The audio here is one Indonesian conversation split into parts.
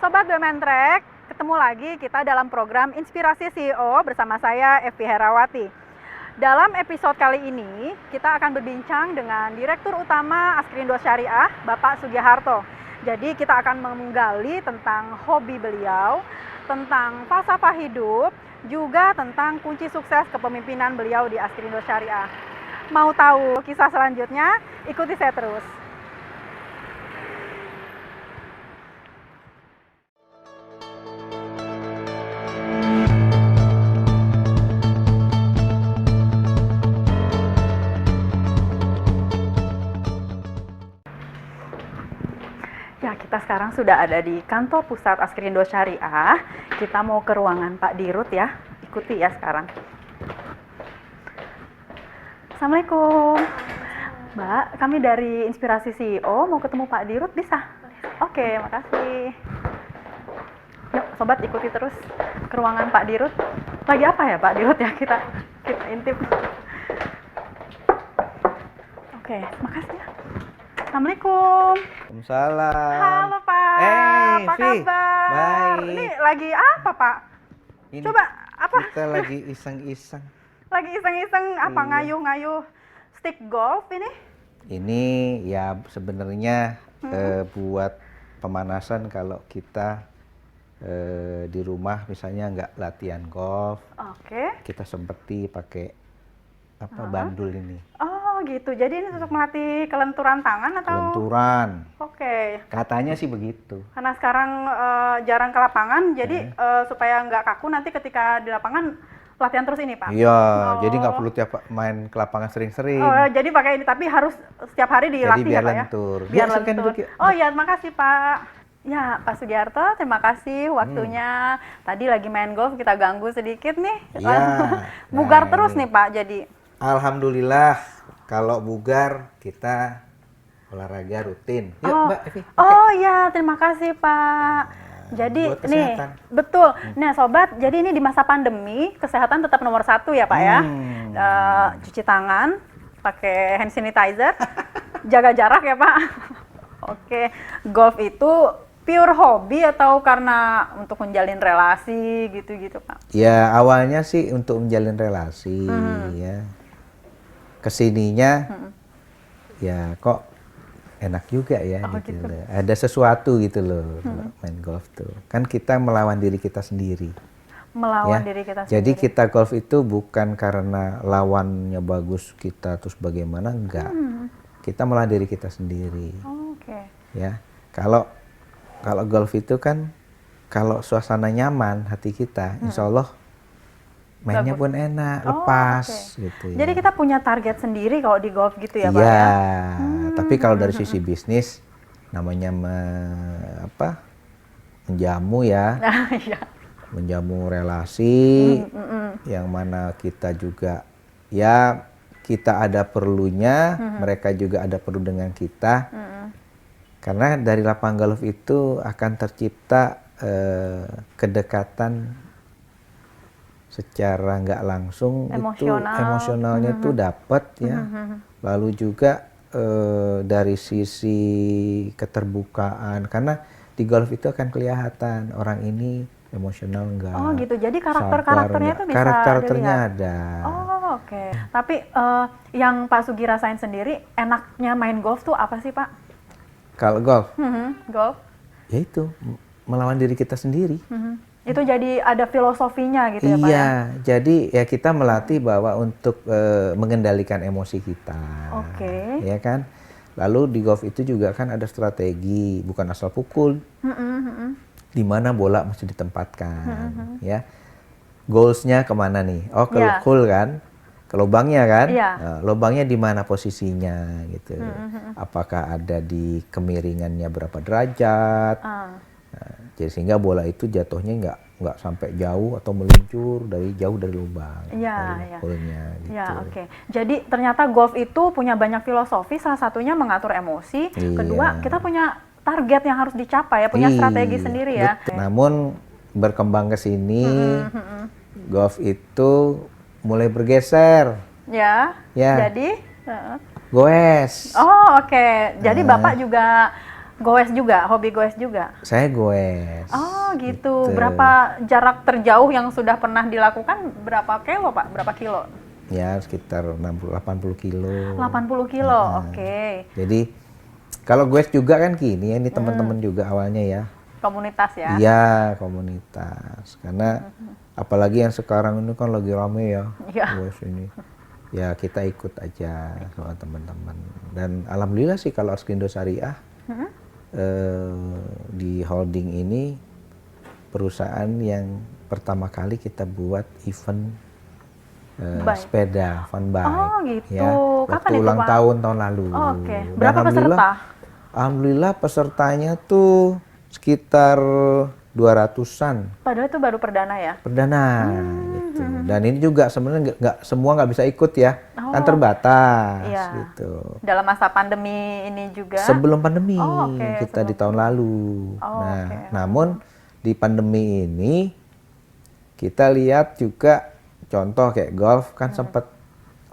Sobat Women Track, ketemu lagi kita dalam program Inspirasi CEO bersama saya Evi Herawati. Dalam episode kali ini, kita akan berbincang dengan Direktur Utama Askrindo Syariah, Bapak Sugiharto. Jadi kita akan menggali tentang hobi beliau, tentang falsafah hidup, juga tentang kunci sukses kepemimpinan beliau di Askrindo Syariah. Mau tahu kisah selanjutnya? Ikuti saya terus. Ya, kita sekarang sudah ada di kantor pusat Askrindo Syariah. Kita mau ke ruangan Pak Dirut ya. Ikuti ya sekarang. Assalamualaikum. Mbak, kami dari Inspirasi CEO mau ketemu Pak Dirut, bisa? Oke, makasih. Yuk, sobat ikuti terus ke ruangan Pak Dirut. Lagi apa ya Pak Dirut ya? Kita intip. Oke, makasih ya. Assalamualaikum. Waalaikumsalam. Halo Pak, apa kabar? Baik. Ini lagi apa Pak? Ini Coba apa? Kita lagi iseng-iseng. Lagi iseng-iseng apa Iya. ngayuh-ngayuh stick golf ini? Ini ya sebenarnya buat pemanasan kalau kita di rumah misalnya nggak latihan golf, Oke. kita seperti pakai bandul ini. Oh gitu, jadi ini untuk melatih kelenturan tangan atau? Kelenturan. Oke. Katanya sih begitu. Karena sekarang jarang ke lapangan, jadi supaya nggak kaku nanti ketika di lapangan latihan terus ini Pak? Iya, Oh. jadi nggak perlu tiap main ke lapangan sering-sering. Oh, jadi pakai ini, tapi harus setiap hari Jadi dilatih biar ya Pak ya? lentur. Biar Ya, silakan lentur. duduk, yuk. Oh iya, makasih Pak. Ya, Pak Sugiharto, terima kasih waktunya. Tadi lagi main golf, kita ganggu sedikit nih. Iya. Bugar Nah, terus ini. nih Pak, jadi. Alhamdulillah, kalau bugar kita olahraga rutin. Yuk Oh, Mbak Evi. oh ya, terima kasih Pak. Jadi buat nih, kesehatan. betul. Nah sobat, jadi ini di masa pandemi, kesehatan tetap nomor 1 ya Pak ya. Cuci tangan, pakai hand sanitizer, jaga jarak ya Pak. Oke, golf itu pure hobi atau karena untuk menjalin relasi gitu-gitu Pak? Ya awalnya sih untuk menjalin relasi ya. Kesininya ya kok enak juga ya gitu loh. Ada sesuatu gitu loh main golf tuh. Kan kita melawan diri kita sendiri. Melawan Ya. diri kita Jadi sendiri. kita golf itu bukan karena lawannya bagus kita terus bagaimana, enggak. Kita melawan diri kita sendiri. Oh, oke. Ya. Kalau golf itu kan kalau suasana nyaman hati kita, insya Allah mainnya Bagus. pun enak, Oh, lepas oke. gitu ya. Jadi kita punya target sendiri kalau di golf gitu ya Pak Iya, ya? tapi kalau dari sisi bisnis namanya menjamu ya, Iya. menjamu relasi yang mana kita juga ya kita ada perlunya, mereka juga ada perlu dengan kita. Karena dari lapangan golf itu akan tercipta kedekatan secara nggak langsung, Emosional. itu emosionalnya tuh dapat ya. Lalu juga dari sisi keterbukaan, karena di golf itu akan kelihatan orang ini emosional enggak. Oh gitu, jadi karakternya itu bisa karakternya dilihat. ada. Oh oke. Tapi yang Pak Sugi rasain sendiri, enaknya main golf tuh apa sih Pak? Kalau golf, Golf? ya itu melawan diri kita sendiri. Itu jadi ada filosofinya gitu ya Pak ya? Iya, jadi ya kita melatih bahwa untuk mengendalikan emosi kita. Oke. Ya kan? Lalu di golf itu juga kan ada strategi, bukan asal pukul. Di mana bola mesti ditempatkan, ya. Goalsnya kemana nih? Oh, ke Iya. hole kan? Ke lubangnya kan? Iya. Nah, lubangnya di mana posisinya gitu. Apakah ada di kemiringannya berapa derajat? Nah, jadi sehingga bola itu jatuhnya nggak sampai jauh atau meluncur jauh dari lubang, Iya, dari iya. hole-nya gitu. Ya, oke. Jadi ternyata golf itu punya banyak filosofi, salah satunya mengatur emosi. Iya. Kedua, kita punya target yang harus dicapai ya, punya strategi Iya, sendiri ya. betul. Namun berkembang ke sini, golf itu mulai bergeser. Ya. Ya. Jadi Goes. oh, oke. Jadi Bapak juga Goes juga, hobi goes juga. Saya goes. Oh gitu. Berapa jarak terjauh yang sudah pernah dilakukan? Berapa kilo Pak? Berapa kilo? Ya sekitar 80 kilo. 80 kilo, oke. Jadi kalau goes juga kan gini ya, ini teman-teman juga awalnya ya. Komunitas ya? Iya, komunitas. Karena apalagi yang sekarang ini kan lagi rame ya, Iya. goes ini. Ya kita ikut aja sama teman-teman. Dan alhamdulillah sih kalau Askrindo Syariah di holding ini perusahaan yang pertama kali kita buat event sepeda fun bike. Oh gitu. Ya, Kapan waktu itu ulang Pak? tahun lalu. Oke. Dan Berapa peserta? Alhamdulillah pesertanya tuh sekitar 200-an. Padahal itu baru perdana ya? Perdana gitu. Dan ini juga sebenarnya nggak semua nggak bisa ikut ya, kan terbatas Iya. gitu. Dalam masa pandemi ini juga? Sebelum pandemi oke, kita di tahun lalu. Nah, oke. namun di pandemi ini kita lihat juga contoh kayak golf kan sempat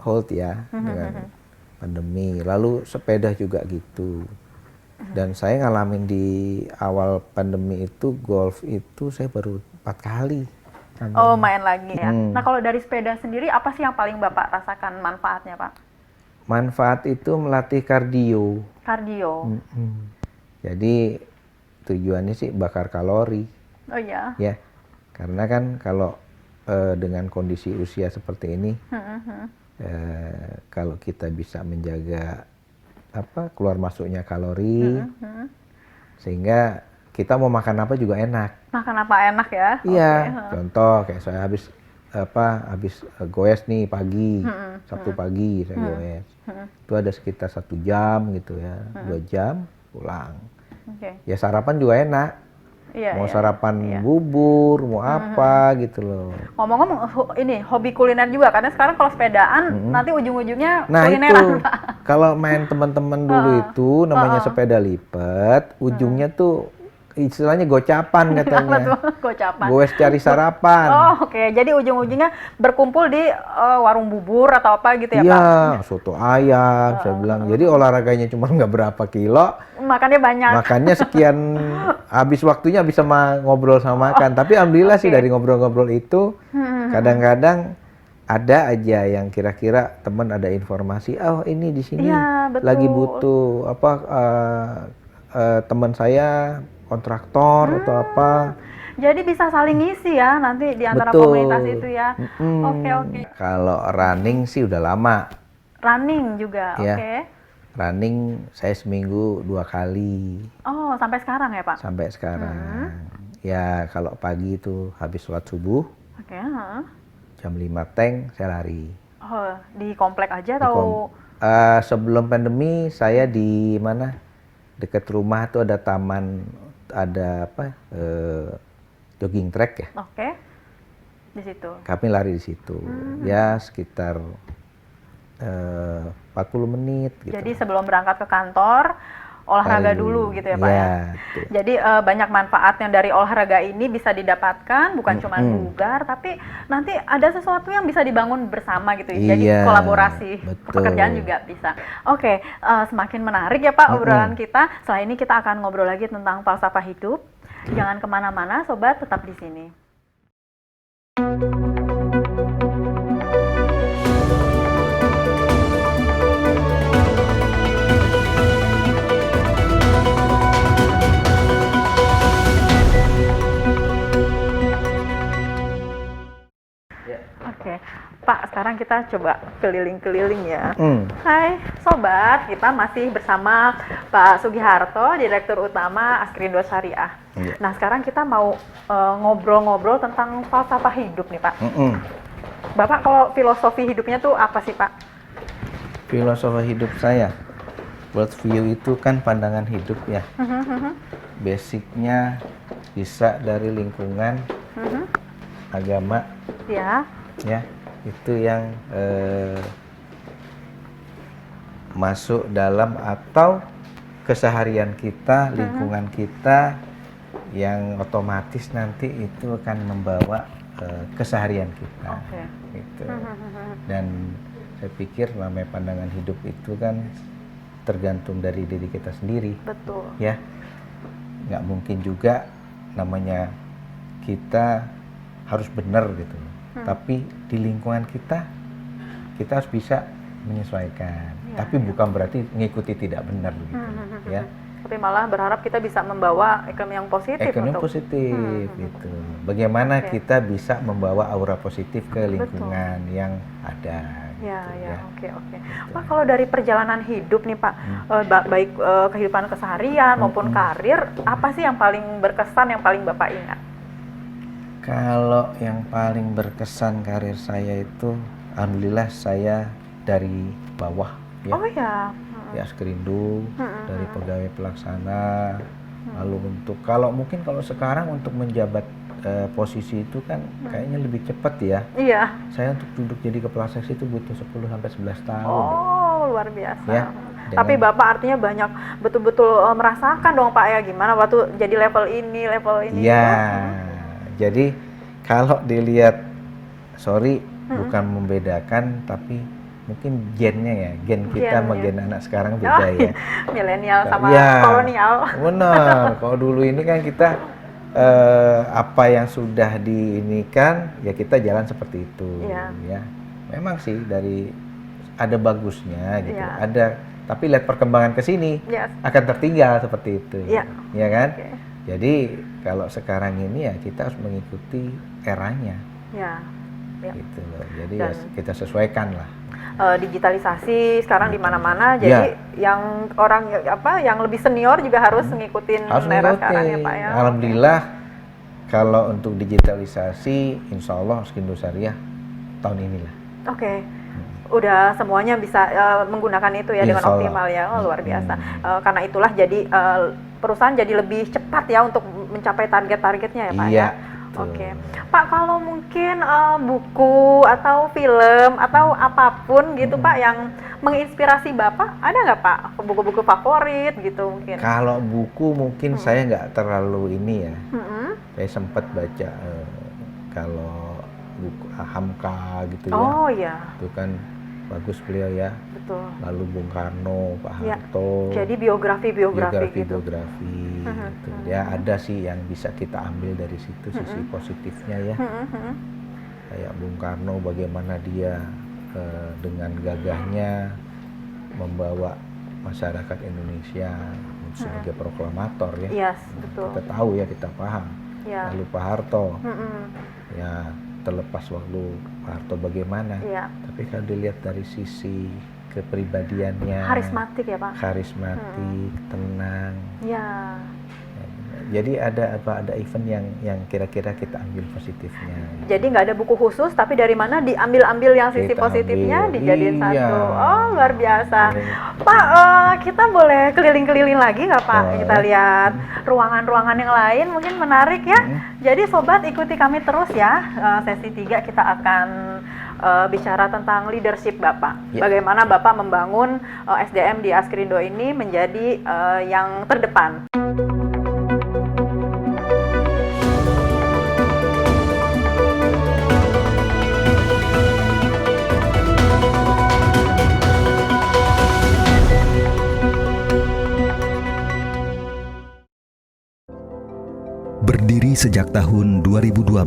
hold ya dengan pandemi. Lalu sepeda juga gitu. Dan saya ngalamin di awal pandemi itu golf itu saya baru 4 kali. Oh main lagi ya. Nah kalau dari sepeda sendiri apa sih yang paling Bapak rasakan manfaatnya Pak? Manfaat itu melatih kardio. Kardio. Jadi tujuannya sih bakar kalori. Oh iya. Ya, karena kan kalau dengan kondisi usia seperti ini, kalau kita bisa menjaga keluar masuknya kalori, sehingga kita mau makan apa juga enak. Makan apa enak ya? Iya, Oke. contoh kayak saya habis goes nih pagi, Sabtu pagi saya goes. Itu ada sekitar 1 jam gitu ya, 2 jam pulang. Oke. Ya sarapan juga enak. Iya. Mau iya. sarapan bubur, mau apa gitu loh. Ngomong-ngomong ini hobi kuliner juga karena sekarang kalau sepedaan nanti ujung-ujungnya Nah kulineran itu, Pak. kalau main teman-teman dulu itu namanya sepeda lipat, ujungnya tuh istilahnya gocapan Apa katanya. tuh? Gocapan. Goes cari sarapan. Oh oke. Jadi ujung-ujungnya berkumpul di warung bubur atau apa gitu ya Pak? Iya, soto ayam, saya bilang. Jadi olahraganya cuma nggak berapa kilo, Makannya banyak. makannya sekian, habis waktunya bisa ngobrol sama makan. Tapi alhamdulillah sih dari ngobrol-ngobrol itu, kadang-kadang ada aja yang kira-kira teman ada informasi, oh ini di sini Iya, betul. lagi butuh teman saya kontraktor atau apa. Jadi bisa saling ngisi ya nanti di antara Betul. komunitas itu ya. Oke. Kalau running sih udah lama. Running juga, Ya. oke. Running saya seminggu 2 kali Oh sampai sekarang ya Pak? sampai sekarang. Ya kalau pagi itu habis sholat subuh Oke. jam 5 tank saya lari. Oh di komplek aja Di atau? sebelum pandemi saya di mana dekat rumah tuh ada taman, ada jogging track ya. Oke. Di situ. Kami lari di situ. Ya sekitar 40 menit gitu. Jadi sebelum berangkat ke kantor olahraga dulu gitu ya Pak ya. Iya, betul. Jadi banyak manfaat yang dari olahraga ini bisa didapatkan, bukan cuma bugar, tapi nanti ada sesuatu yang bisa dibangun bersama gitu. Jadi Iya, kolaborasi, betul. pekerjaan juga bisa. Oke, semakin menarik ya Pak obrolan kita. Setelah ini kita akan ngobrol lagi tentang falsafah hidup. Jangan kemana-mana, sobat, tetap di sini. Oke, Pak, sekarang kita coba keliling-keliling ya. Hai, sobat, kita masih bersama Pak Sugiharto, Direktur Utama Askrindo Syariah. Iya. Nah, sekarang kita mau ngobrol-ngobrol tentang falsafah hidup nih, Pak. Bapak kalau filosofi hidupnya tuh apa sih, Pak? Filosofi hidup saya, world view itu kan pandangan hidup ya. Basicnya bisa dari lingkungan, agama, Ya. ya itu yang masuk dalam atau keseharian kita, lingkungan kita yang otomatis nanti itu akan membawa keseharian kita. Oke. Gitu. Dan saya pikir namanya pandangan hidup itu kan tergantung dari diri kita sendiri. Betul. Ya, nggak mungkin juga namanya kita harus benar gitu. Tapi di lingkungan kita harus bisa menyesuaikan. Tapi bukan berarti mengikuti tidak benar gitu, ya. Tapi malah berharap kita bisa membawa ekonomi yang positif. Ekonomi positif gitu. Bagaimana kita bisa membawa aura positif ke lingkungan yang ada. Oke. Pak, kalau dari perjalanan hidup nih Pak, baik kehidupan keseharian maupun karir, apa sih yang paling berkesan, yang paling Bapak ingat? Kalau yang paling berkesan karir saya itu, alhamdulillah saya dari bawah ya. Oh ya. Di Askrindo, dari pegawai pelaksana. Lalu kalau sekarang untuk menjabat posisi itu kan kayaknya lebih cepat ya. Iya. Saya untuk duduk jadi kepala seksi itu butuh 10 sampai 11 tahun. Oh, luar biasa. Ya, tapi Bapak artinya banyak betul-betul merasakan dong Pak ya, gimana waktu jadi level ini. Iya. Jadi kalau dilihat, bukan membedakan, tapi mungkin gennya ya, gen kita sama gen anak sekarang beda ya. Milenial sama kolonial. Benar. Kalau dulu ini kan kita apa yang sudah diinikan ya kita jalan seperti itu. Ya. Memang sih ada bagusnya gitu. Ada, tapi lihat perkembangan ke sini akan tertinggal seperti itu. Ya kan? Okay. Jadi kalau sekarang ini ya kita harus mengikuti eranya. Gitu loh. Jadi ya kita sesuaikan lah. Digitalisasi sekarang di mana-mana, jadi yang yang lebih senior juga harus ngikutin era sekarang ya Pak ya. Alhamdulillah kalau untuk digitalisasi, insya Allah Askrindo Syariah tahun ini lah. Oke. Udah semuanya bisa menggunakan itu ya dengan optimal ya. Luar biasa. Karena itulah jadi perusahaan jadi lebih cepat ya untuk mencapai target-targetnya ya Pak ya. Oke. Pak, kalau mungkin buku atau film atau apapun gitu Pak yang menginspirasi Bapak, ada nggak Pak buku-buku favorit gitu mungkin? Kalau buku mungkin saya nggak terlalu ini ya. Saya sempat baca kalau buku Hamka gitu ya. Oh iya. Itu kan bagus beliau ya. Betul. Lalu Bung Karno, Pak Harto. Jadi biografi gitu. Gitu. Ya ada sih yang bisa kita ambil dari situ sisi positifnya ya. Kayak Bung Karno bagaimana dia dengan gagahnya membawa masyarakat Indonesia sebagai proklamator ya. Betul. Kita tahu ya, kita paham. Lalu Pak Harto. Ya terlepas waktu Pak Harto bagaimana. Tapi kalau dilihat dari sisi kepribadiannya, karismatik ya Pak. Karismatik, tenang. Jadi ada event yang kira-kira kita ambil positifnya. Jadi nggak ada buku khusus, tapi dari mana diambil yang sisi positifnya dijadiin satu. Oh, luar biasa. Pak, kita boleh keliling-keliling lagi nggak Pak? Kita lihat ruangan-ruangan yang lain, mungkin menarik ya. Jadi sobat, ikuti kami terus ya. Sesi 3 kita akan bicara tentang leadership Bapak. Bagaimana Bapak membangun SDM di Askrindo ini menjadi yang terdepan. Berdiri sejak tahun 2012,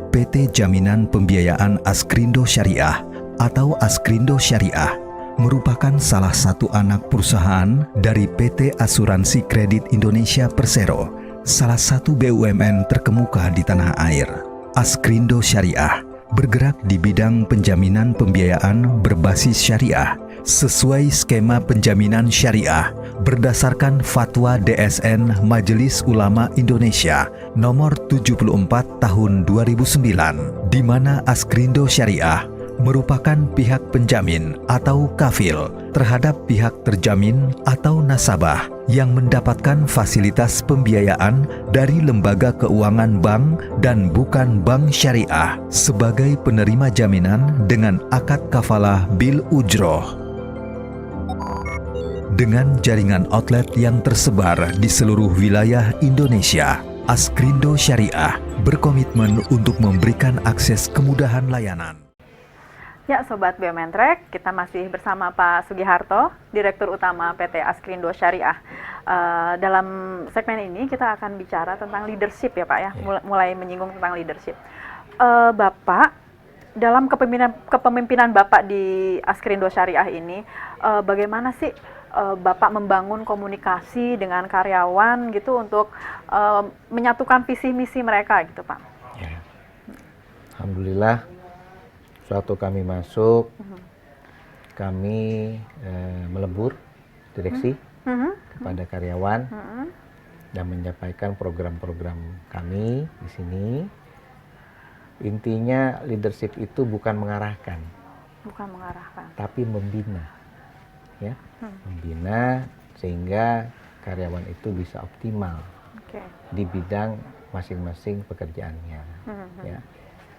PT Jaminan Pembiayaan Askrindo Syariah atau Askrindo Syariah merupakan salah satu anak perusahaan dari PT Asuransi Kredit Indonesia Persero, salah satu BUMN terkemuka di tanah air. Askrindo Syariah bergerak di bidang penjaminan pembiayaan berbasis syariah sesuai skema penjaminan syariah berdasarkan Fatwa DSN Majelis Ulama Indonesia nomor 74 tahun 2009, di mana Askrindo Syariah merupakan pihak penjamin atau kafil terhadap pihak terjamin atau nasabah yang mendapatkan fasilitas pembiayaan dari lembaga keuangan bank dan bukan bank syariah sebagai penerima jaminan dengan akad kafalah bil ujroh. Dengan jaringan outlet yang tersebar di seluruh wilayah Indonesia, Askrindo Syariah berkomitmen untuk memberikan akses kemudahan layanan. Ya, Sobat BUMN Track, kita masih bersama Pak Sugiharto, Direktur Utama PT Askrindo Syariah. Dalam segmen ini kita akan bicara tentang leadership ya Pak ya, mulai menyinggung tentang leadership. Bapak, dalam kepemimpinan Bapak di Askrindo Syariah ini, bagaimana sih Bapak membangun komunikasi dengan karyawan gitu untuk menyatukan visi misi mereka gitu Pak? Ya. Alhamdulillah, suatu kami masuk, kami melebur direksi kepada karyawan dan menyampaikan program-program kami di sini. Intinya leadership itu bukan mengarahkan, tapi membina, ya, membina sehingga karyawan itu bisa optimal di bidang masing-masing pekerjaannya, ya.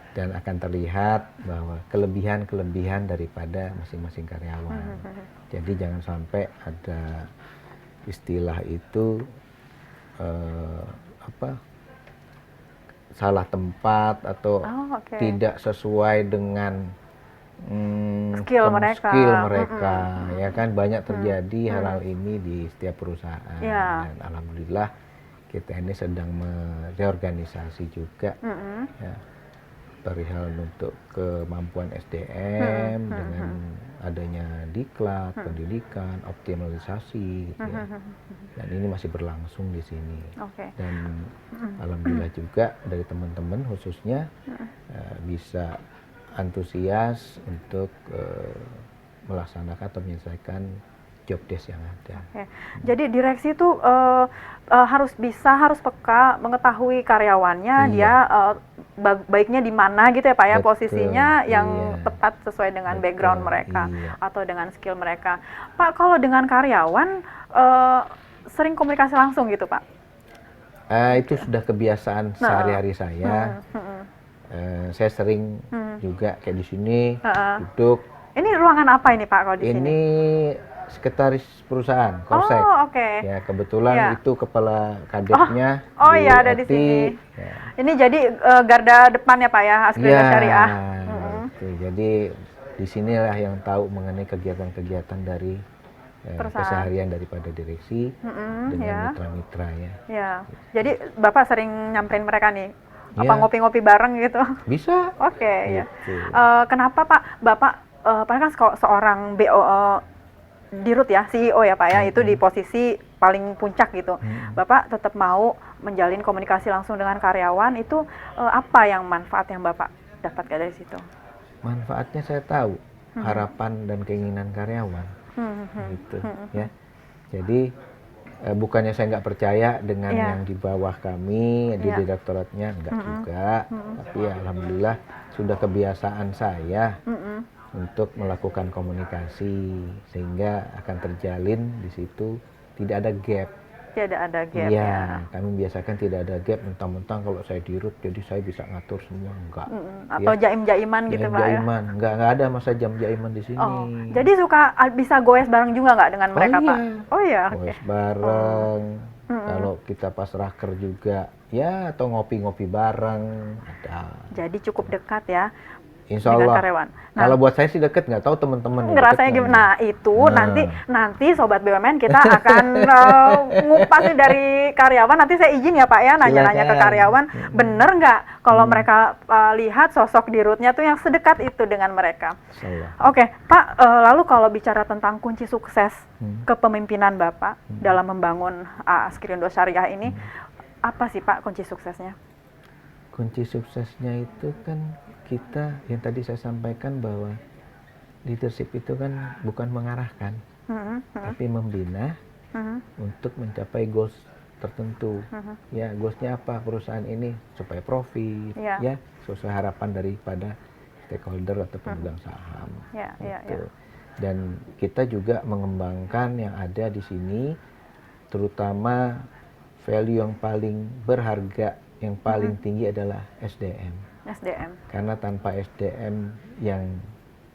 Dan akan terlihat bahwa kelebihan daripada masing-masing karyawan. Jadi jangan sampai ada istilah itu salah tempat atau tidak sesuai dengan skill mereka, ya kan, banyak terjadi hal-hal ini di setiap perusahaan. Dan alhamdulillah kita ini sedang mereorganisasi juga, ya, perihal untuk kemampuan SDM dengan adanya diklat, pendidikan, optimalisasi, gitu ya. Dan ini masih berlangsung di sini. Dan alhamdulillah juga dari teman-teman khususnya bisa antusias untuk melaksanakan atau menyelesaikan job desk yang ada. Jadi direksi itu harus peka mengetahui karyawannya, dia baiknya di mana gitu ya Pak ya, posisinya yang tepat sesuai dengan background mereka atau dengan skill mereka. Pak, kalau dengan karyawan sering komunikasi langsung gitu Pak? Itu sudah kebiasaan sehari-hari saya. Saya sering juga kayak di sini duduk. Ini ruangan apa ini Pak kalau di sini? Ini sekretaris perusahaan, Komsek. Ya, kebetulan itu kepala kadetnya. Ada di sini. Ya. Ini jadi garda depan ya Pak ya, Askrindo Syariah. Jadi di sinilah yang tahu mengenai kegiatan-kegiatan dari keseharian daripada direksi dengan mitra-mitra ya. Jadi Bapak sering nyamperin mereka nih, apa ngopi-ngopi bareng gitu? Bisa. Ya. Kenapa Pak, Bapak kan seorang BO Dirut ya, CEO ya Pak ya, itu di posisi paling puncak gitu. Bapak tetap mau menjalin komunikasi langsung dengan karyawan, itu apa yang manfaat yang Bapak dapatkan dari situ? Manfaatnya saya tahu, harapan dan keinginan karyawan, gitu ya. Jadi bukannya saya nggak percaya dengan yang di bawah kami di direktoratnya, enggak juga, tapi ya, alhamdulillah sudah kebiasaan saya untuk melakukan komunikasi sehingga akan terjalin di situ, tidak ada gap. Tidak ada gap. Iya, kami biasakan tidak ada gap, mentang-mentang kalau saya dirut jadi saya bisa ngatur semua, enggak. Atau jaim-jaiman gitu Pak ya? Enggak ada masa jaiman di sini. Jadi suka bisa goes bareng juga nggak dengan mereka Pak? Goes bareng. Kalau kita pas raker juga, ya, atau ngopi-ngopi bareng ada. Jadi cukup dekat ya. Insya Allah. Kalau buat saya sih deket, nggak tahu teman-teman. Ngerasanya gimana? Nah itu nanti Sobat BUMN kita akan ngupas nih dari karyawan. Nanti saya izin ya Pak ya, nanya-nanya ke karyawan, bener nggak kalau mereka lihat sosok dirutnya tuh yang sedekat itu dengan mereka. Oke, Pak, lalu kalau bicara tentang kunci sukses kepemimpinan Bapak dalam membangun Askrindo Syariah ini, apa sih Pak kunci suksesnya? Kunci suksesnya itu kan kita yang tadi saya sampaikan bahwa leadership itu kan bukan mengarahkan, tapi membina untuk mencapai goals tertentu. Ya, goalsnya apa perusahaan ini supaya profit, ya, sesuai harapan daripada stakeholder atau pemegang saham. Dan kita juga mengembangkan yang ada di sini, terutama value yang paling berharga, yang paling tinggi adalah SDM. Karena tanpa SDM yang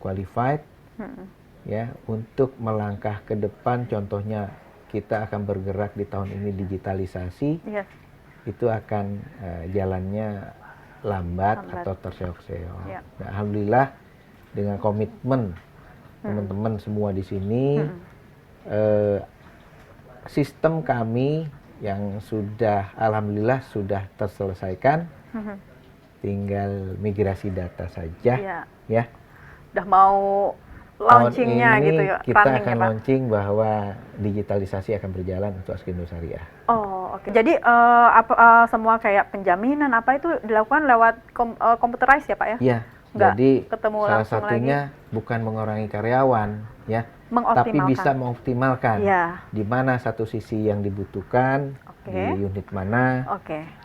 qualified, ya, untuk melangkah ke depan, contohnya kita akan bergerak di tahun ini digitalisasi, itu akan jalannya lambat atau terseok-seok. Nah, alhamdulillah dengan komitmen teman-teman semua di sini, sistem kami yang sudah alhamdulillah sudah terselesaikan, tinggal migrasi data saja, ya. Udah mau launchingnya tahun ini gitu ya, kita running akan ya, Pak? launching bahwa digitalisasi akan berjalan untuk Askrindo Syariah. Oh, oke. Jadi semua kayak penjaminan apa itu dilakukan lewat computerized ya, Pak ya? Iya. Nggak Jadi ketemu salah langsung satunya bukan mengurangi karyawan, ya, tapi bisa mengoptimalkan. Iya. Di mana satu sisi yang dibutuhkan, di unit mana.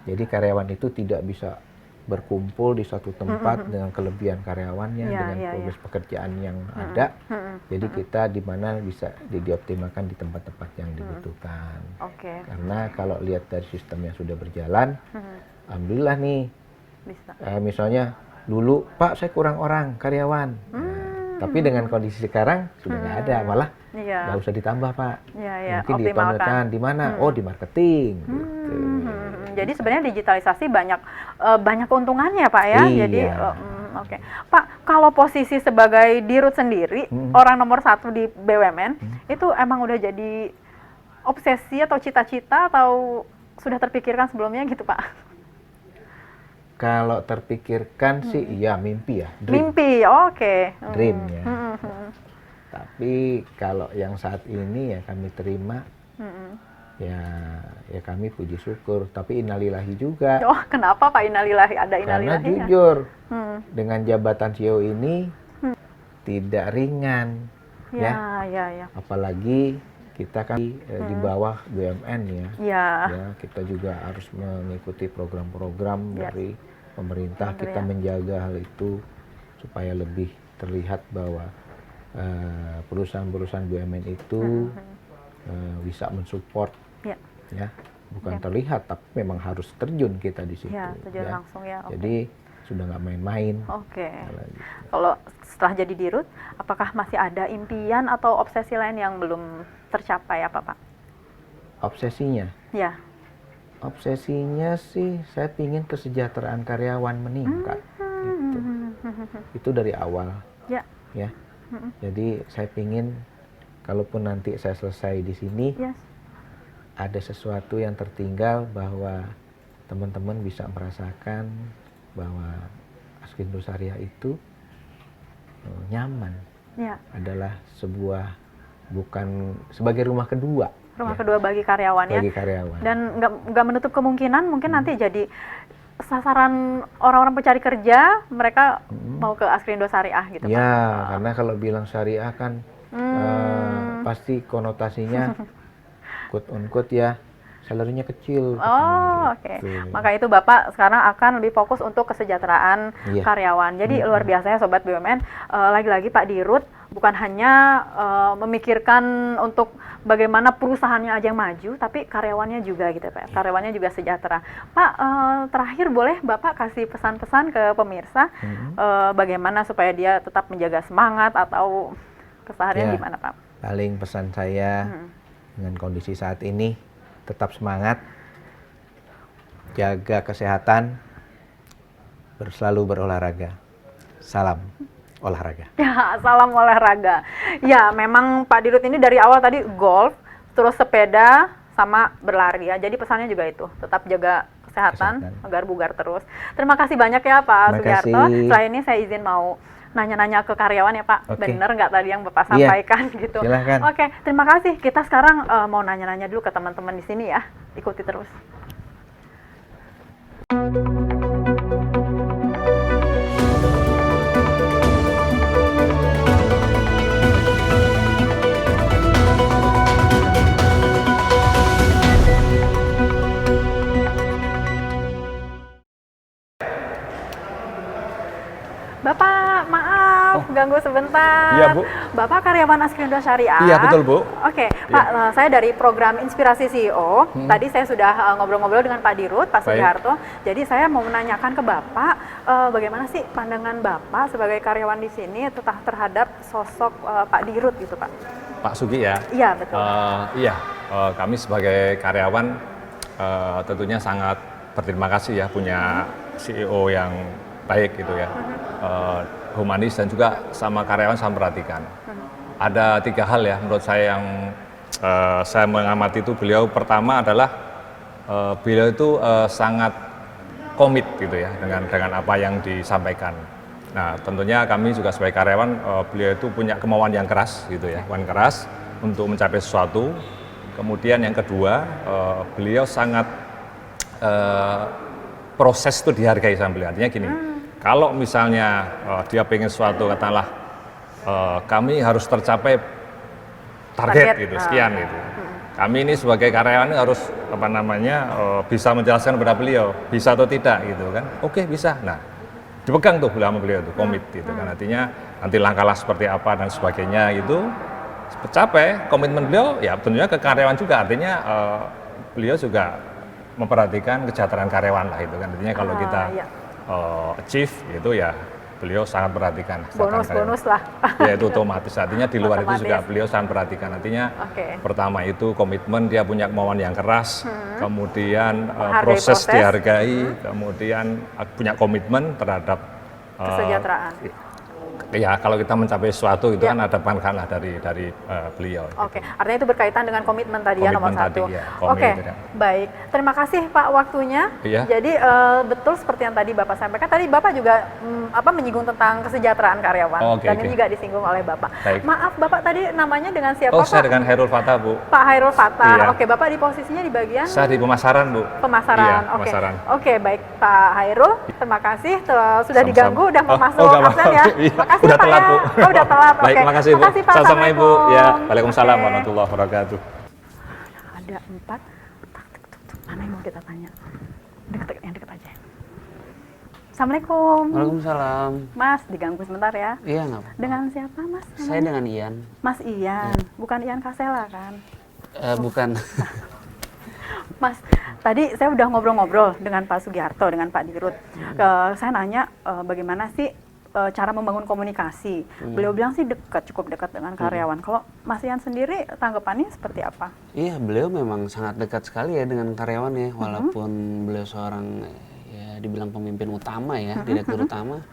Jadi karyawan itu tidak bisa berkumpul di suatu tempat dengan kelebihan karyawannya, dengan progres pekerjaan yang ada. Jadi kita di mana bisa dioptimalkan di tempat-tempat yang dibutuhkan. Karena kalau lihat dari sistem yang sudah berjalan, alhamdulillah nih. Misalnya dulu, Pak, saya kurang orang karyawan. Tapi dengan kondisi sekarang sudah nggak ada, malah nggak usah ditambah, Pak. Mungkin dioptimalkan di mana? Oh, di marketing. Gitu. Jadi sebenarnya digitalisasi banyak keuntungannya, Pak ya. Iya. Jadi Pak, kalau posisi sebagai dirut sendiri, orang nomor 1 di BUMN, itu emang udah jadi obsesi atau cita-cita atau sudah terpikirkan sebelumnya gitu, Pak? Kalau terpikirkan sih, iya mimpi ya. Dream. Mimpi, oke. Dream ya. Tapi kalau yang saat ini ya kami terima, ya kami puji syukur. Tapi innalillahi juga. Oh, kenapa Pak innalillahi? Ada innalillahinya? Karena jujur, dengan jabatan CEO ini tidak ringan, ya. Apalagi kita kan di bawah BUMN ya. Kita juga harus mengikuti program-program dari pemerintah. Kita menjaga hal itu supaya lebih terlihat bahwa perusahaan-perusahaan BUMN itu bisa mensupport, ya, bukan terlihat tapi memang harus terjun kita di situ. Terjun langsung ya. Jadi sudah nggak main-main. Kalau setelah jadi dirut, apakah masih ada impian atau obsesi lain yang belum tercapai apa, Pak? Obsesinya? Ya. Obsesinya sih saya pingin kesejahteraan karyawan meningkat. Itu dari awal. Ya. Jadi saya pingin kalaupun nanti saya selesai di sini, ada sesuatu yang tertinggal bahwa teman-teman bisa merasakan bahwa Askrindo Syariah itu nyaman. Adalah sebuah, bukan sebagai rumah kedua. Rumah kedua bagi karyawan ya. Bagi karyawan. Dan nggak menutup kemungkinan mungkin nanti jadi sasaran orang-orang pencari kerja, mereka mau ke Askrindo Syariah gitu, Pak. Karena kalau bilang syariah kan pasti konotasinya quote on quote ya, salarinya kecil. Maka itu Bapak sekarang akan lebih fokus untuk kesejahteraan karyawan. Jadi luar biasa ya Sobat BUMN. Lagi-lagi Pak Dirut bukan hanya memikirkan untuk bagaimana perusahaannya aja yang maju, tapi karyawannya juga gitu Pak. Karyawannya juga sejahtera. Pak, terakhir boleh Bapak kasih pesan-pesan ke pemirsa bagaimana supaya dia tetap menjaga semangat atau keseharian gimana Pak? Paling pesan saya dengan kondisi saat ini, tetap semangat, jaga kesehatan, selalu berolahraga. Salam olahraga. Ya, salam olahraga. Ya, memang Pak Dirut ini dari awal tadi golf, terus sepeda, sama berlari ya. Jadi pesannya juga itu, tetap jaga kesehatan. Agar bugar terus. Terima kasih banyak ya Pak Sugiarto. Setelah ini saya izin mau nanya-nanya ke karyawan ya Pak. Bener nggak tadi yang Bapak sampaikan gitu? Silahkan. Terima kasih. Kita sekarang mau nanya-nanya dulu ke teman-teman di sini ya. Ikuti terus. Bapak, maaf ganggu sebentar. Iya, Bu. Bapak karyawan Askrindo Syariah. Iya, betul, Bu. Pak, saya dari program Inspirasi CEO. Tadi saya sudah ngobrol-ngobrol dengan Pak Dirut, Pak Sugiharto. Jadi saya mau menanyakan ke Bapak, bagaimana sih pandangan Bapak sebagai karyawan di sini terhadap sosok Pak Dirut gitu, Pak? Pak Sugi ya? Iya, betul. Kami sebagai karyawan tentunya sangat berterima kasih ya punya CEO yang baik gitu ya. humanis dan juga sama karyawan saya perhatikan. Ada 3 hal ya menurut saya yang saya mengamati itu. Beliau pertama adalah beliau itu sangat komit gitu ya dengan apa yang disampaikan. Nah, tentunya kami juga sebagai karyawan, beliau itu punya kemauan yang keras gitu ya, kemauan keras untuk mencapai sesuatu. Kemudian yang kedua, beliau sangat proses itu dihargai sama beliau. Artinya gini, kalau misalnya dia pengen sesuatu, katakanlah kami harus tercapai target gitu, sekian gitu. Kami ini sebagai karyawan harus bisa menjelaskan kepada beliau bisa atau tidak gitu kan. Oke, bisa. Nah, dipegang tuh sama beliau tuh, komit gitu kan. Artinya nanti langkah seperti apa dan sebagainya gitu. Tercapai komitmen beliau ya tentunya ke karyawan juga. Artinya beliau juga memperhatikan kesejahteraan karyawan lah itu kan. Artinya kalau kita achieve gitu ya, beliau sangat perhatikan bonus lah ya, itu otomatis. Artinya di luar itu juga beliau sangat perhatikan. Artinya pertama itu komitmen, dia punya kemauan yang keras, kemudian proses dihargai, kemudian punya komitmen terhadap kesejahteraan. Ya, kalau kita mencapai sesuatu itu kan ada pangkalan dari beliau. Oke, artinya itu berkaitan dengan komitmen tadi ya, nomor 1. Oke, baik. Terima kasih Pak waktunya. Iya. Jadi betul seperti yang tadi Bapak sampaikan. Tadi Bapak juga menyinggung tentang kesejahteraan karyawan. Dan ini juga disinggung oleh Bapak. Baik. Maaf, Bapak tadi namanya dengan siapa, Pak? Saya dengan Hairul Fathah, Bu. Pak Hairul Fathah. Iya. Oke, Bapak di posisinya di bagian? Saya di pemasaran, Bu. Pemasaran. Iya, Oke. pemasaran. Oke, baik Pak Hairul. Terima kasih sudah Sama-sama. diganggu, udah mau masuk nggak absen ya. Iya. Makasih Udah Pak telat, ya. Bu. Oh, udah telat. Baik, Oke. makasih, Bu. Makasih Pak. Sama-sama, Ibu. Ya, Assalamualaikum. Waalaikumsalam Oke. warahmatullahi wabarakatuh. Ada 4. Mana yang mau kita tanya? Yang deket aja. Assalamualaikum. Waalaikumsalam. Mas, diganggu sebentar ya. Iya, nggak apa-apa. Dengan siapa, Mas? Saya dengan Ian. Mas Ian. Bukan Ian Kasela kan? Bukan. Mas, tadi saya udah ngobrol-ngobrol dengan Pak Sugiharto, dengan Pak Dirut. Saya nanya bagaimana sih cara membangun komunikasi. Beliau bilang sih cukup dekat dengan karyawan. Kalau Mas Ian sendiri tanggapannya seperti apa? Iya, beliau memang sangat dekat sekali ya dengan karyawannya. Walaupun beliau seorang ya dibilang pemimpin utama ya, direktur utama.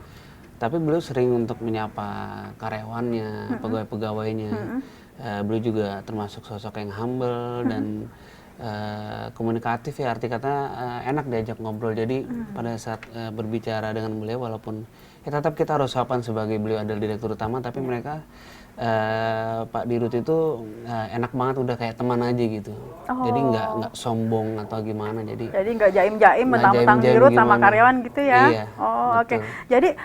Tapi beliau sering untuk menyapa karyawannya, pegawai-pegawainya. Beliau juga termasuk sosok yang humble dan komunikatif ya, arti kata enak diajak ngobrol. Jadi pada saat berbicara dengan beliau, walaupun ya tetap kita harus sopan sebagai beliau adalah direktur utama, tapi mereka Pak Dirut itu enak banget, udah kayak teman aja gitu. Jadi nggak sombong atau gimana. Jadi nggak jaim-jaim mentang-mentang Dirut sama karyawan gitu ya. Iya, oke. Jadi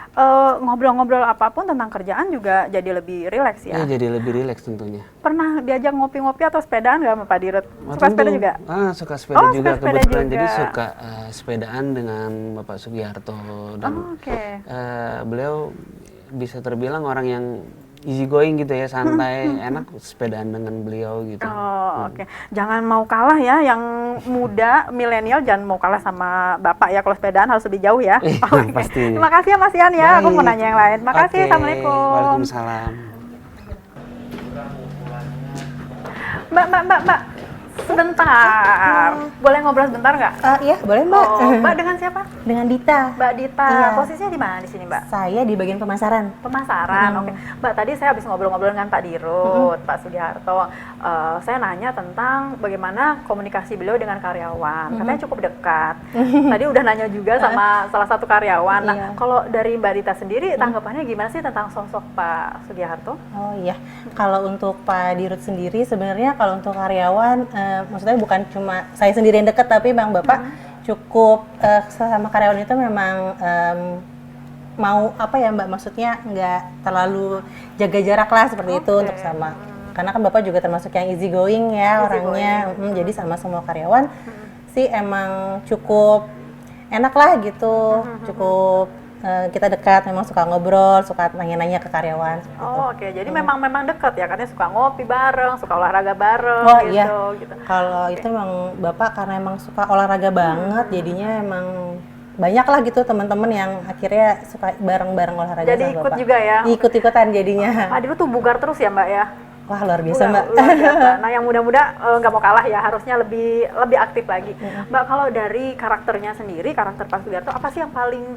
ngobrol-ngobrol apapun tentang kerjaan juga jadi lebih rileks ya. Iya, jadi lebih rileks tentunya. Pernah diajak ngopi-ngopi atau sepedaan nggak sama Pak Dirut? Suka sepeda juga? Suka sepeda juga sepeda kebetulan. juga. Jadi suka sepedaan dengan Bapak Sugiharto dan beliau bisa terbilang orang yang easy going gitu ya, santai, enak sepedaan dengan beliau gitu. Oke. Jangan mau kalah ya, yang muda, milenial jangan mau kalah sama Bapak ya, kalau sepedaan harus lebih jauh ya. Pasti. Terima kasih ya Mas Ian ya, aku mau nanya yang lain. Makasih, Assalamualaikum. Waalaikumsalam. Mbak, sebentar. Boleh ngobrol sebentar nggak? Iya, boleh Mbak. Mbak dengan siapa? Dengan Dita. Mbak Dita. Iya. Posisinya di mana di sini, Mbak? Saya di bagian pemasaran. Pemasaran, oke. Mbak, tadi saya habis ngobrol-ngobrol dengan Pak Dirut, Pak Sugiharto. Saya nanya tentang bagaimana komunikasi beliau dengan karyawan. Katanya cukup dekat. Tadi udah nanya juga sama salah satu karyawan. Nah, kalau dari Mbak Dita sendiri, tanggapannya gimana sih tentang sosok Pak Sugiharto? Oh iya, kalau untuk Pak Dirut sendiri, sebenarnya kalau untuk karyawan, maksudnya bukan cuma saya sendiri yang dekat, tapi Bang Bapak cukup sama karyawan itu memang mau apa ya Mbak, maksudnya nggak terlalu jaga jarak lah seperti itu untuk sama, karena kan Bapak juga termasuk yang easy going ya orangnya, jadi sama semua karyawan sih emang cukup enak lah gitu, cukup kita dekat, memang suka ngobrol, suka nanya-nanya ke karyawan. Oke. Jadi memang dekat ya, katanya suka ngopi bareng, suka olahraga bareng gitu. Kalau itu memang Bapak karena emang suka olahraga banget, jadinya emang banyak lah gitu teman-teman yang akhirnya suka bareng-bareng olahraga jadi sama ikut Bapak. juga ya? Ikut-ikutan jadinya. Pak Dirut tuh bugar terus ya Mbak ya? Wah, luar biasa, Mbak. Luar biasa. Nah, yang muda-muda nggak mau kalah ya, harusnya lebih aktif lagi. Mbak, kalau dari karakternya sendiri, karakter Pak Sugiarto, apa sih yang paling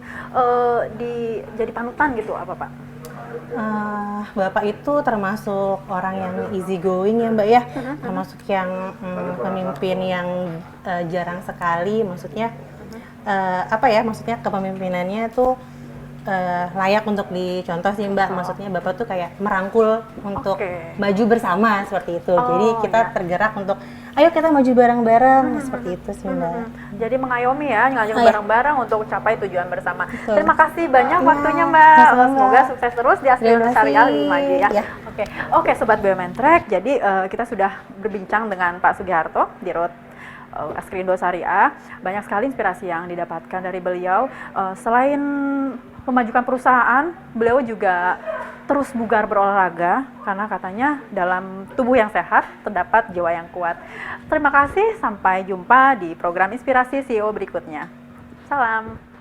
jadi panutan gitu, apa Pak? Bapak itu termasuk orang yang easy going ya, Mbak ya, termasuk yang pemimpin yang jarang sekali, maksudnya maksudnya kepemimpinannya tuh layak untuk dicontoh sih, Mbak. Maksudnya Bapak tuh kayak merangkul untuk maju bersama seperti itu. Jadi kita tergerak untuk ayo kita maju bareng-bareng seperti itu sih, Mbak. Jadi mengayomi ya, ngajak bareng-bareng untuk capai tujuan bersama. Betul. Terima kasih banyak waktunya, Mbak. Semoga sukses terus di Askrindo Syariah lebih maju ya. Oke, Sobat BUMN Track. Jadi kita sudah berbincang dengan Pak Sugiarto di Road Askrindo Syariah. Banyak sekali inspirasi yang didapatkan dari beliau. Selain memajukan perusahaan, beliau juga terus bugar berolahraga karena katanya dalam tubuh yang sehat terdapat jiwa yang kuat. Terima kasih, sampai jumpa di program Inspirasi CEO berikutnya. Salam.